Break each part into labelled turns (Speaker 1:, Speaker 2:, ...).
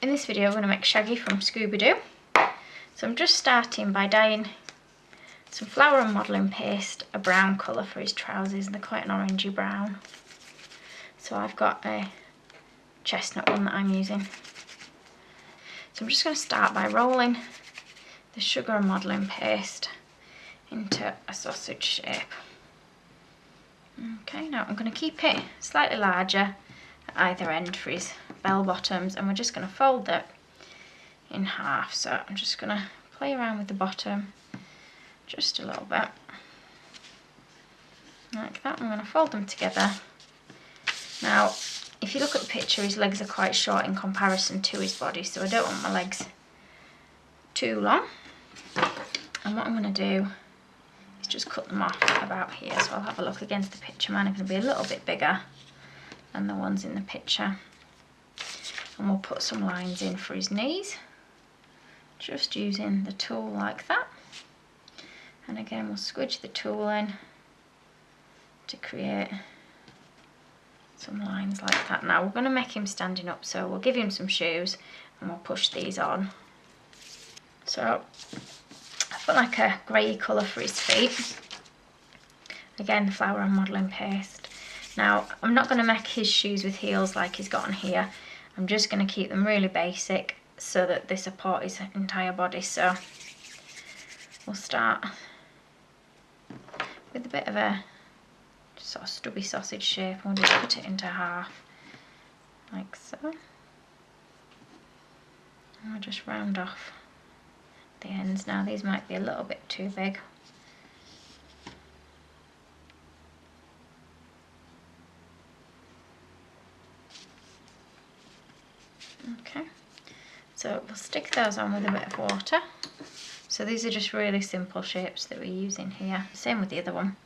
Speaker 1: in this video I'm going to make Shaggy from Scooby-Doo. So I'm just starting by dyeing some flour and modelling paste a brown colour for his trousers, and they're quite an orangey brown. So I've got a chestnut one that I'm using. So I'm just going to start by rolling the sugar and modelling paste into a sausage shape. Okay, now I'm going to keep it slightly larger at either end for his bell bottoms, and we're just going to fold it in half. So I'm just going to play around with the bottom just a little bit like that. I'm going to fold them together. Now if you look at the picture, his legs are quite short in comparison to his body, so I don't want my legs too long. And what I'm going to do is just cut them off about here. So I'll have a look against the picture. Mine are going to be a little bit bigger than the ones in the picture. And we'll put some lines in for his knees, just using the tool like that. And again, we'll squidge the tool in to create some lines like that. Now we're going to make him standing up, so we'll give him some shoes and we'll push these on. So I've got like a grey colour for his feet. Again, the flour and modelling paste. Now I'm not going to make his shoes with heels like he's got on here. I'm just going to keep them really basic so that they support his entire body. So we'll start with a bit of a sort of stubby sausage shape, and we'll just cut it into half like so. And we'll just round off the ends. Now these might be a little bit too big. Okay, so we'll stick those on with a bit of water. So these are just really simple shapes that we're using here. Same with the other one.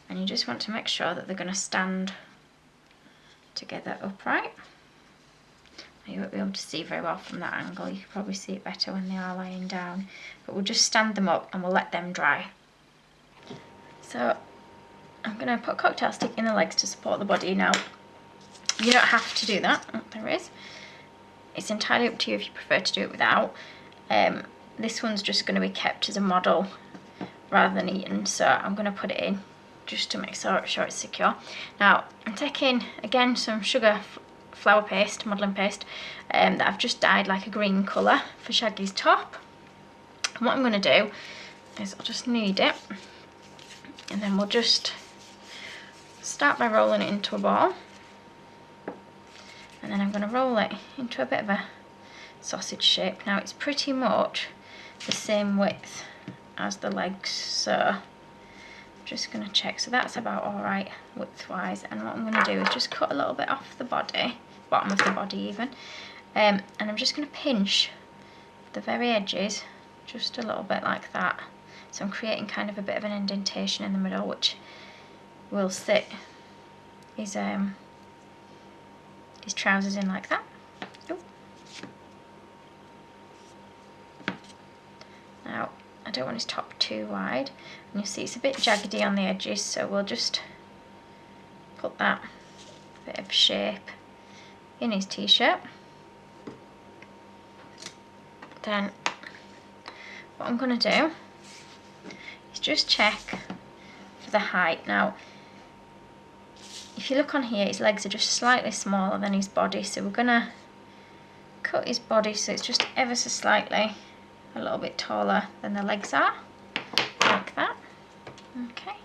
Speaker 1: And you just want to make sure that they're going to stand together upright. You won't be able to see very well from that angle. You can probably see it better when they are lying down. But we'll just stand them up and we'll let them dry. So I'm going to put cocktail stick in the legs to support the body. Now, you don't have to do that. Oh, there is. It's entirely up to you if you prefer to do it without. This one's just going to be kept as a model rather than eaten. So I'm going to put it in just to make sure it's secure. Now I'm taking again some sugar flour paste, modelling paste, that I've just dyed like a green colour for Shaggy's top. And what I'm going to do is I'll just knead it, and then we'll just start by rolling it into a ball, and then I'm going to roll it into a bit of a sausage shape. Now it's pretty much the same width as the legs, so just going to check. So that's about alright width wise, and what I'm going to do is just cut a little bit off the body, bottom of the body even, and I'm just going to pinch the very edges just a little bit like that. So I'm creating kind of a bit of an indentation in the middle, which will sit his trousers in like that. Ooh. Now I don't want his top too wide, and you see it's a bit jaggedy on the edges, so we'll just put that bit of shape in his t-shirt. Then what I'm going to do is just check for the height. Now if you look on here, his legs are just slightly smaller than his body, so we're going to cut his body so it's just ever so slightly a little bit taller than the legs are, like that. Okay,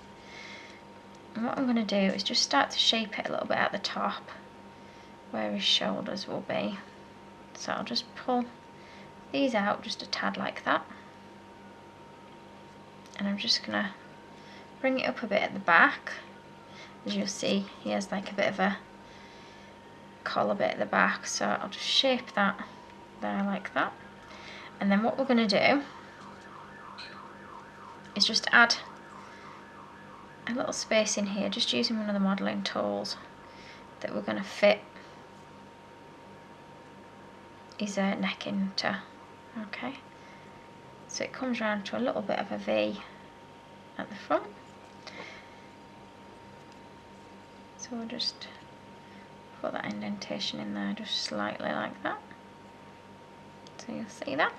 Speaker 1: and what I'm going to do is just start to shape it a little bit at the top where his shoulders will be. So I'll just pull these out just a tad like that, and I'm just going to bring it up a bit at the back. As you'll see, he has like a bit of a collar bit at the back, so I'll just shape that there like that. And then what we're going to do is just add a little space in here, just using one of the modelling tools, that we're going to fit his neck into. Okay, so it comes round to a little bit of a V at the front. So we'll just put that indentation in there just slightly like that. So you'll see that.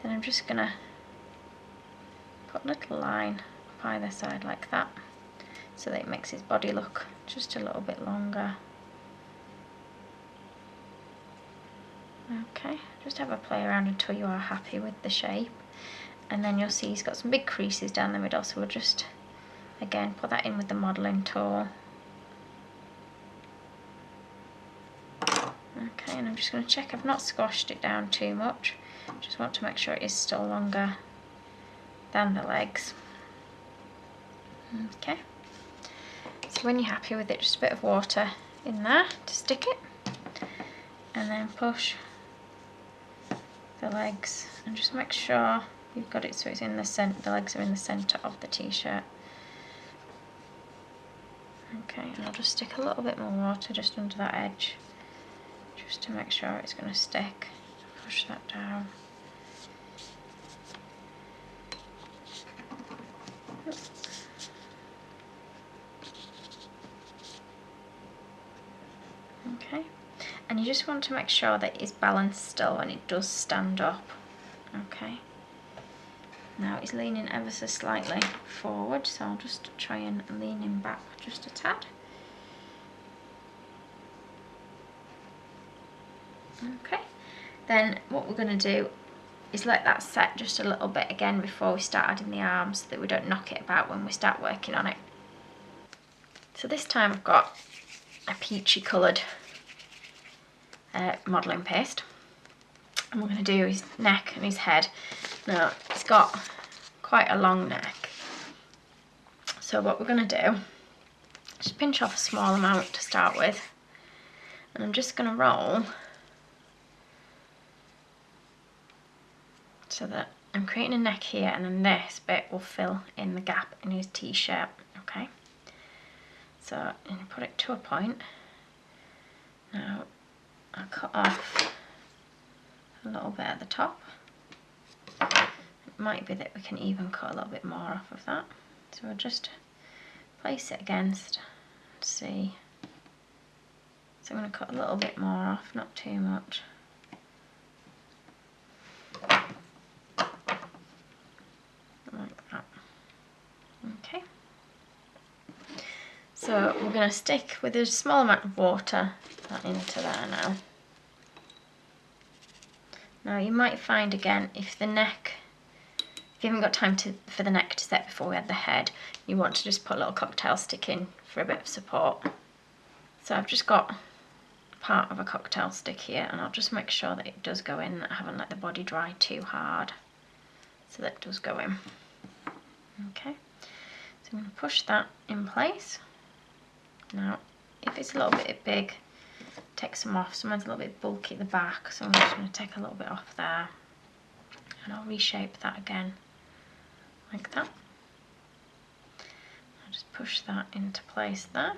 Speaker 1: Then I'm just going to put a little line up either side like that, so that it makes his body look just a little bit longer. Okay, just have a play around until you are happy with the shape. And then you'll see he's got some big creases down the middle, so we'll just, again, put that in with the modelling tool. Okay, and I'm just going to check I've not squashed it down too much. Just want to make sure it is still longer than the legs. Okay, so when you're happy with it, just a bit of water in there to stick it, and then push the legs, and just make sure you've got it so it's in the centre, the legs are in the centre of the t-shirt. Okay, and I'll just stick a little bit more water just under that edge, just to make sure it's going to stick. Push that down. Okay, and you just want to make sure that it's balanced still when it does stand up. Okay, now he's leaning ever so slightly forward, so I'll just try and lean him back just a tad. Okay, then what we're going to do is let that set just a little bit again before we start adding the arms, so that we don't knock it about when we start working on it. So this time I've got a peachy coloured modelling paste, and what we're going to do his neck and his head. Now he's got quite a long neck, so what we're going to do, just pinch off a small amount to start with, and I'm just going to roll so that I'm creating a neck here, and then this bit will fill in the gap in his t-shirt. Okay, so I'm going to put it to a point. Now I'll cut off a little bit at the top. It might be that we can even cut a little bit more off of that. So we'll just place it against and see. So I'm going to cut a little bit more off, not too much. Like that. Okay. So we're going to stick with a small amount of water into there now. Now you might find again, if you haven't got time for the neck to set before we add the head, you want to just put a little cocktail stick in for a bit of support. So I've just got part of a cocktail stick here, and I'll just make sure that it does go in, that I haven't let the body dry too hard, so that it does go in. Okay, so I'm going to push that in place. Now if it's a little bit big, take some off. Sometimes a little bit bulky at the back, so I'm just going to take a little bit off there, and I'll reshape that again like that. I'll just push that into place there,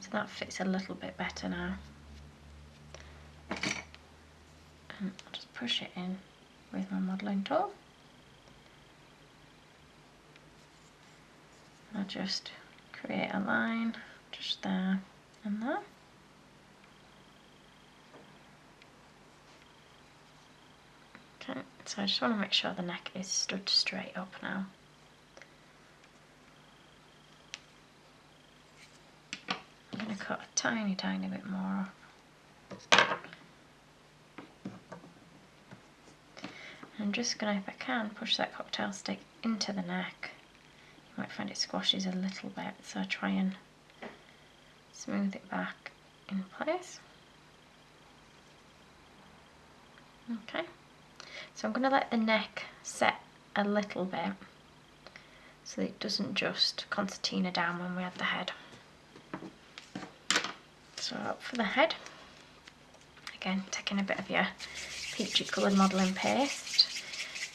Speaker 1: so that fits a little bit better now. And I'll just push it in with my modelling tool. I'll just create a line just there and there. Okay, so I just want to make sure the neck is stood straight up now. I'm going to cut a tiny bit more off. I'm just going to, if I can, push that cocktail stick into the neck. You might find it squashes a little bit, so I try and smooth it back in place. Okay, so I'm going to let the neck set a little bit so that it doesn't just concertina down when we add the head. So for the head, again taking a bit of your peachy coloured modelling paste,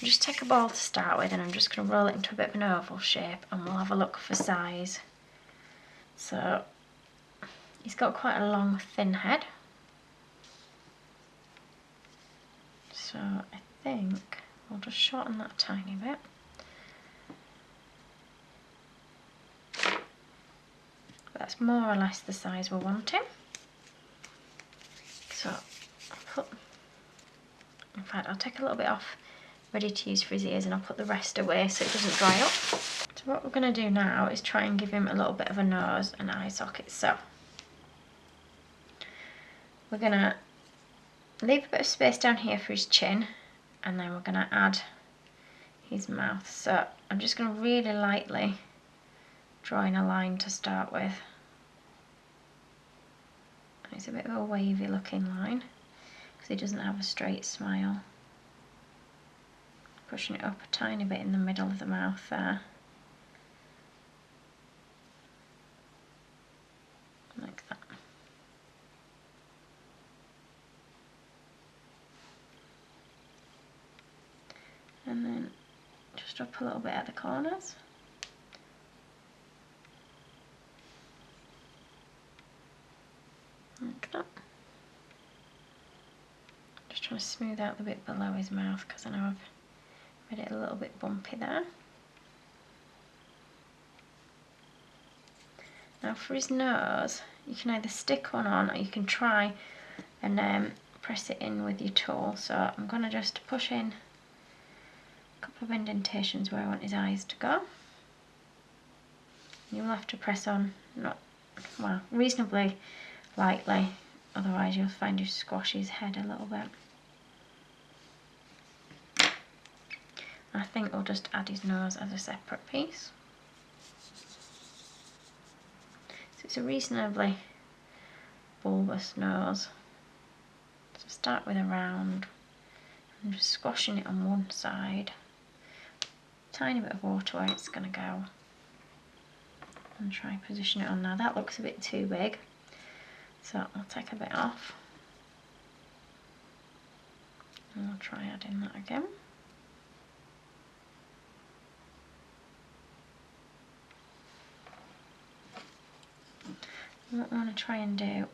Speaker 1: you just take a ball to start with, and I'm just going to roll it into a bit of an oval shape, and we'll have a look for size. So he's got quite a long thin head, so I think we'll just shorten that a tiny bit. But that's more or less the size we're wanting. So in fact I'll take a little bit off ready to use for his ears and I'll put the rest away so it doesn't dry up. So what we're going to do now is try and give him a little bit of a nose and eye socket. So we're going to leave a bit of space down here for his chin, and then we're going to add his mouth. So I'm just going to really lightly draw in a line to start with. It's a bit of a wavy looking line because he doesn't have a straight smile. Pushing it up a tiny bit in the middle of the mouth there. Like that. And then just up a little bit at the corners. Like that. Just trying to smooth out the bit below his mouth because I know I've made it a little bit bumpy there. Now for his nose, you can either stick one on or you can try and press it in with your tool. So I'm going to just push in a couple of indentations where I want his eyes to go. You'll have to press on, reasonably lightly, otherwise you'll find you squash his head a little bit. I think we'll just add his nose as a separate piece. So it's a reasonably bulbous nose. So start with a round and just squashing it on one side. Tiny bit of water where it's going to go. And try and position it on now. That looks a bit too big, so I'll take a bit off. And I'll try adding that again. And what I want to try and do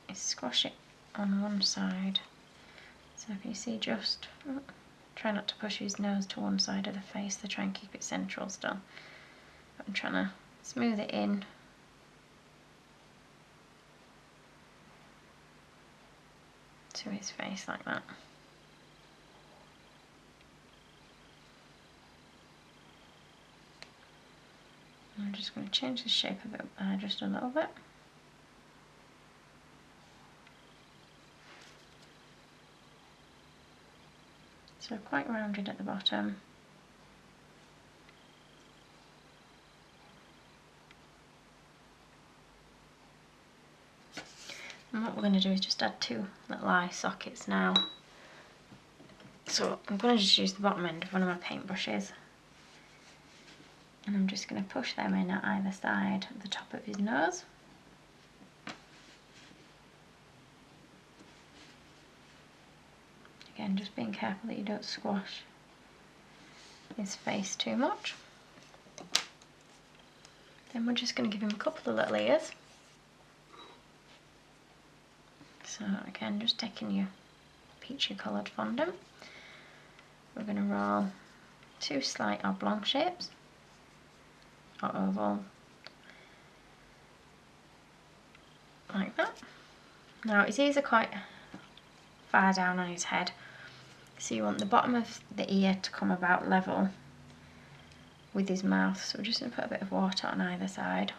Speaker 1: is squash it on one side. So if you see, just try not to push his nose to one side of the face to try and keep it central still. But I'm trying to smooth it in. To his face like that. And I'm just going to change the shape of it just a little bit. So quite rounded at the bottom. And what we're going to do is just add two little eye sockets now. So I'm going to just use the bottom end of one of my paintbrushes. And I'm just going to push them in at either side of the top of his nose. Again, just being careful that you don't squash his face too much. Then we're just going to give him a couple of little ears. So again, just taking your peachy coloured fondant. We're going to roll two slight oblong shapes, or oval, like that. Now his ears are quite far down on his head, so you want the bottom of the ear to come about level with his mouth. So we're just going to put a bit of water on either side,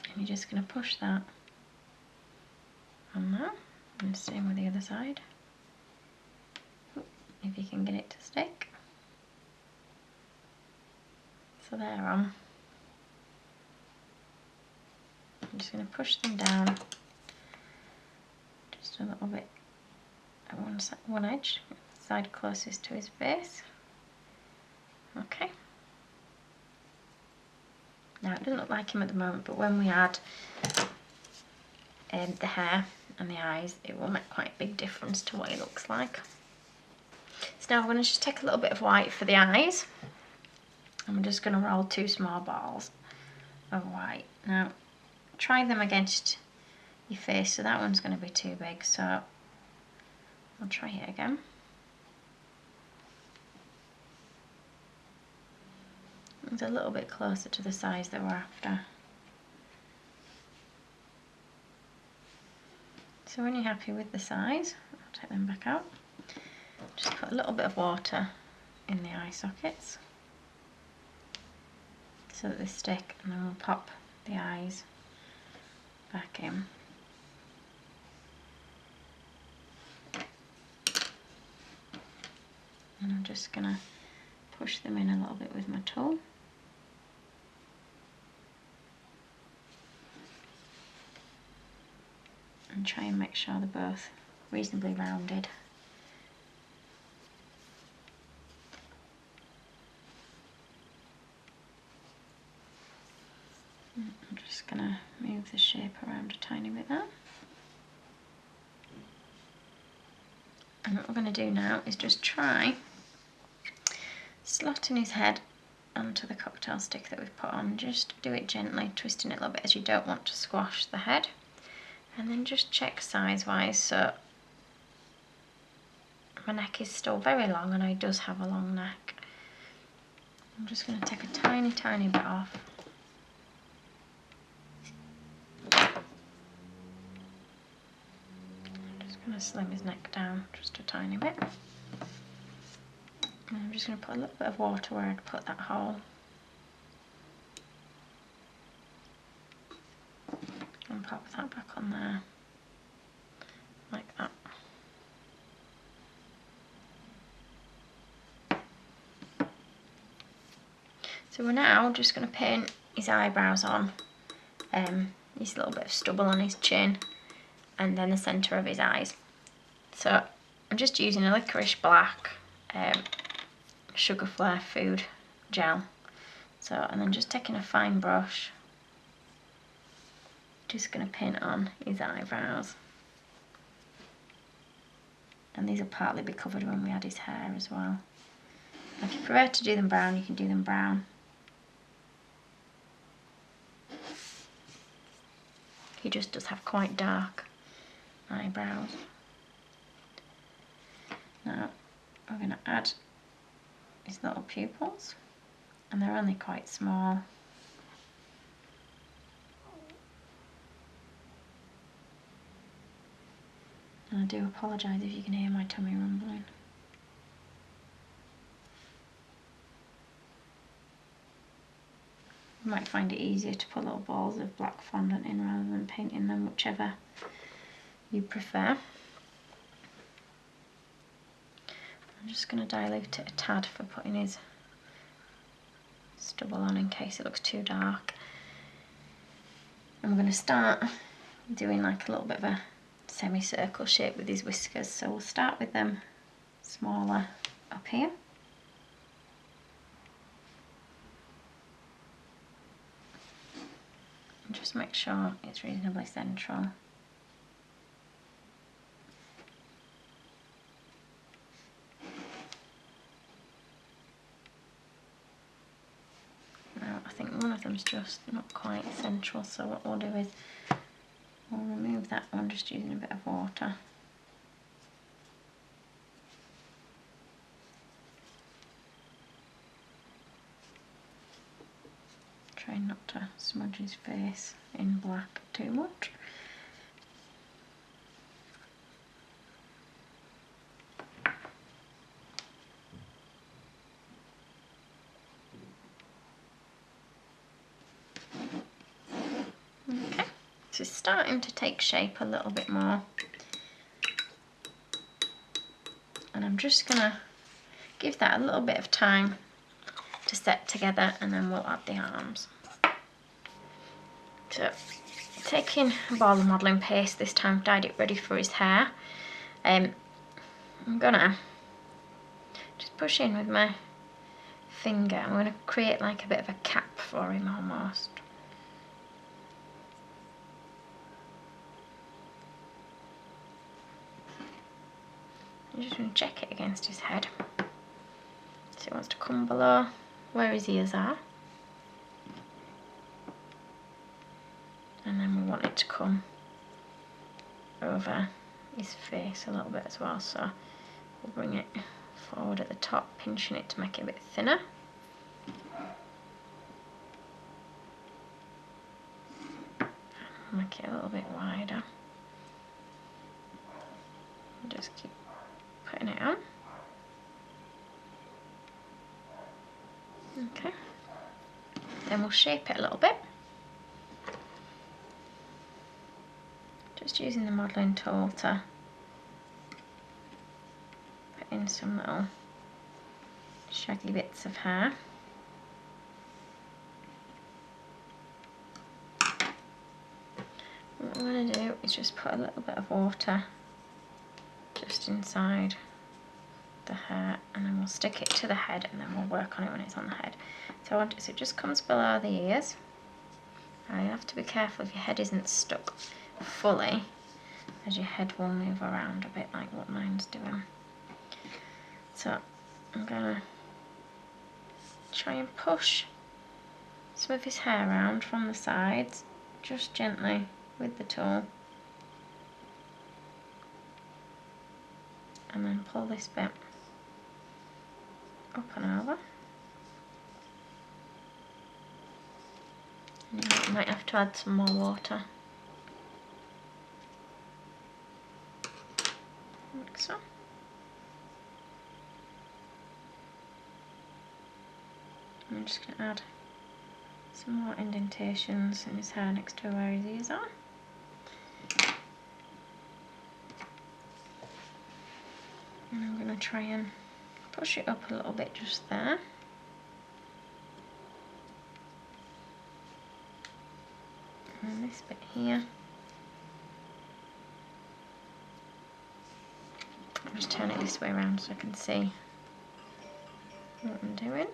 Speaker 1: and you're just going to push that on there, and same with the other side, if you can get it to stick. So there on. I'm just going to push them down just a little bit at one edge, side closest to his face. Okay. Now it doesn't look like him at the moment, but when we add the hair and the eyes, it will make quite a big difference to what he looks like. So now I'm going to just take a little bit of white for the eyes. I'm just going to roll two small balls of white. Now try them against your face, so that one's going to be too big, so I'll try it again. It's a little bit closer to the size that we're after. So when you're happy with the size, I'll take them back out. Just put a little bit of water in the eye sockets so that they stick, and then we'll pop the eyes back in. And I'm just going to push them in a little bit with my tool. And try and make sure they're both reasonably rounded. I'm just going to move the shape around a tiny bit there. And what we're going to do now is just try slotting his head onto the cocktail stick that we've put on. Just do it gently, twisting it a little bit as you don't want to squash the head. And then just check size-wise. So my neck is still very long and he does have a long neck. I'm just going to take a tiny, tiny bit off. I'm going to slim his neck down just a tiny bit. And I'm just going to put a little bit of water where I'd put that hole. And pop that back on there, like that. So we're now just going to paint his eyebrows on, his little bit of stubble on his chin, and then the centre of his eyes. So I'm just using a licorice black Sugar Flare food gel. So, and then just taking a fine brush, just going to paint on his eyebrows. And these will partly be covered when we add his hair as well. If you prefer to do them brown, you can do them brown. He just does have quite dark eyebrows. Now we're going to add his little pupils, and they're only quite small. And I do apologise if you can hear my tummy rumbling. You might find it easier to put little balls of black fondant in rather than painting them, whichever you prefer. I'm just going to dilute it a tad for putting his stubble on in case it looks too dark. I'm going to start doing like a little bit of a semicircle shape with his whiskers, so we'll start with them smaller up here. And just make sure it's reasonably central. Now I think one of them's just not quite central, so what we'll do is we'll remove that one just using a bit of water. Try not to smudge his face in black too much. Okay, so it's starting to take shape a little bit more. And I'm just gonna give that a little bit of time to set together, and then we'll add the arms. So taking a ball of modelling paste, this time I've dyed it ready for his hair. I'm gonna just push in with my finger. I'm gonna create like a bit of a cap for him almost. I'm just going to check it against his head. So it wants to come below where his ears are. And then we want it to come over his face a little bit as well. So we'll bring it forward at the top, pinching it to make it a bit thinner. Make it a little bit wider. putting it on. Okay. Then we'll shape it a little bit. Just using the modelling tool to put in some little shaggy bits of hair. What I'm going to do is just put a little bit of water just inside the hair, and then we'll stick it to the head, and then we'll work on it when it's on the head. So I want it so it just comes below the ears. Now you have to be careful if your head isn't stuck fully, as your head will move around a bit like what mine's doing. So I'm going to try and push some of his hair around from the sides, just gently with the tool, and then pull this bit up and over. And you might have to add some more water, like so. I'm just going to add some more indentations in his hair next to where his ears are. And I'm going to try and push it up a little bit just there. And this bit here. I'll just turn it this way around so I can see what I'm doing.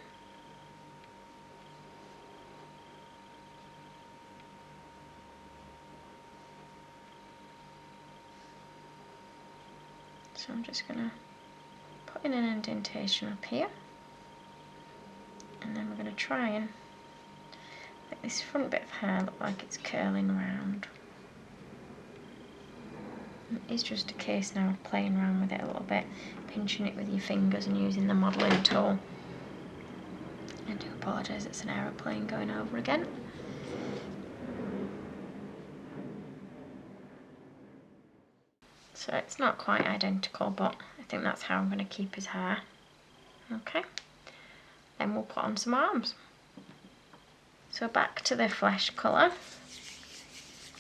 Speaker 1: So I'm just going to put in an indentation up here, and then we're going to try and make this front bit of hair look like it's curling around. It's just a case now of playing around with it a little bit, pinching it with your fingers and using the modelling tool. I do apologise, it's an aeroplane going over again. So it's not quite identical, but I think that's how I'm going to keep his hair. Okay, then we'll put on some arms. So back to the flesh colour.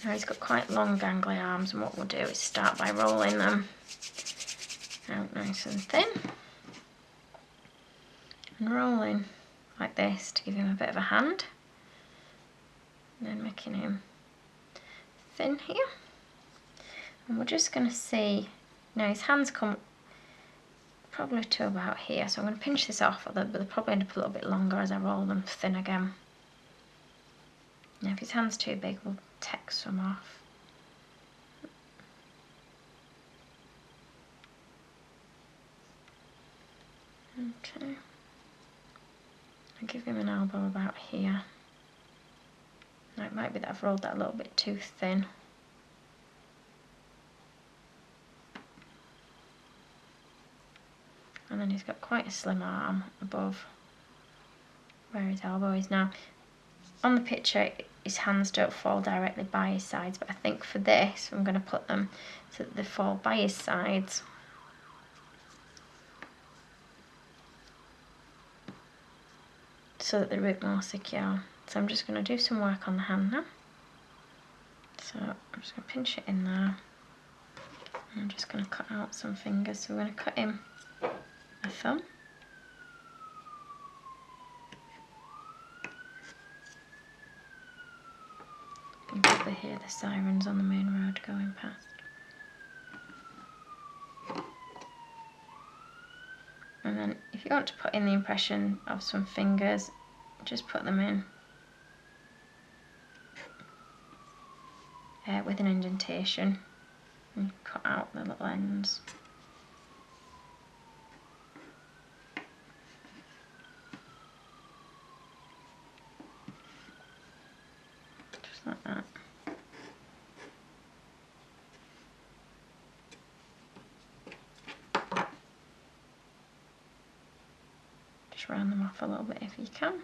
Speaker 1: Now he's got quite long gangly arms, and what we'll do is start by rolling them out nice and thin. And rolling like this to give him a bit of a hand. And then making him thin here. And we're just going to see, now his hands come probably to about here, so I'm going to pinch this off, but they'll probably end up a little bit longer as I roll them thin again. Now if his hand's too big, we'll take some off. Okay. I'll give him an elbow about here. Now it might be that I've rolled that a little bit too thin. And then he's got quite a slim arm above where his elbow is. Now, on the picture, his hands don't fall directly by his sides, but I think for this, I'm going to put them so that they fall by his sides. So that they're a bit more secure. So I'm just going to do some work on the hand now. So I'm just going to pinch it in there. And I'm just going to cut out some fingers. So we're going to cut him a thumb. You can probably hear the sirens on the main road going past. And then if you want to put in the impression of some fingers, just put them in with an indentation and cut out the little ends. Just like that. Just round them off a little bit if you can.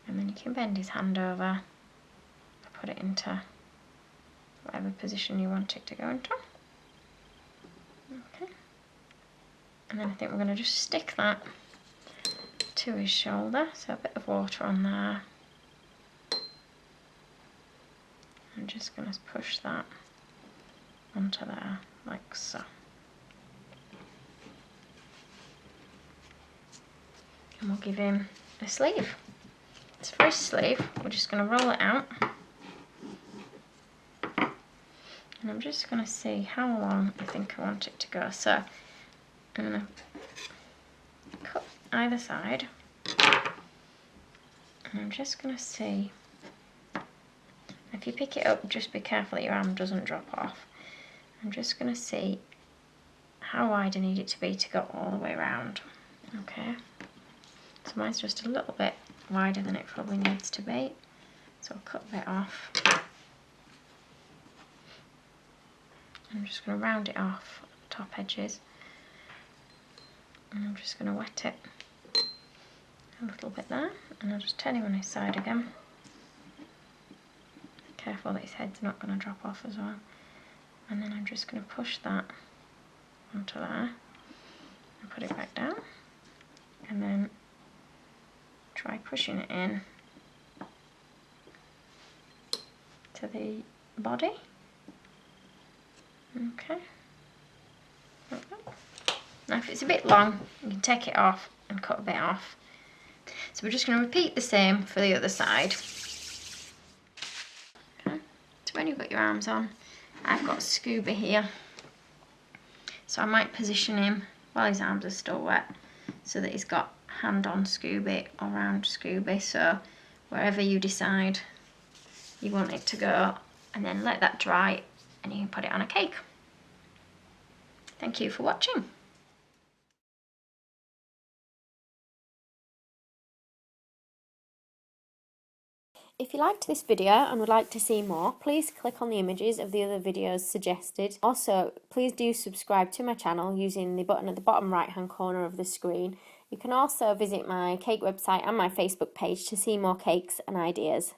Speaker 1: And then you can bend his hand over, put it into whatever position you want it to go into. Okay. And then I think we're going to just stick that to his shoulder, so a bit of water on there. I'm just going to push that onto there, like so. And we'll give him a sleeve. So for his sleeve, we're just going to roll it out. And I'm just going to see how long I think I want it to go. So I'm going to cut either side. And I'm just going to see. If you pick it up, just be careful that your arm doesn't drop off. I'm just going to see how wide I need it to be to go all the way around. Okay. So mine's just a little bit wider than it probably needs to be. So I'll cut a bit off. I'm just going to round it off the top edges. And I'm just going to wet it a little bit there. And I'll just turn him on his side again. Careful that his head's not going to drop off as well. And then I'm just going to push that onto there and put it back down. And then try pushing it in to the body. Okay. Like that. Now if it's a bit long, you can take it off and cut a bit off. So we're just going to repeat the same for the other side. Okay. So when you've got your arms on, I've got Scooby here. So I might position him while his arms are still wet so that he's got hand on Scooby or round Scooby. So wherever you decide you want it to go, and then let that dry and you can put it on a cake. Thank you for watching.
Speaker 2: If you liked this video and would like to see more, please click on the images of the other videos suggested. Also, please do subscribe to my channel using the button at the bottom right hand corner of the screen. You can also visit my cake website and my Facebook page to see more cakes and ideas.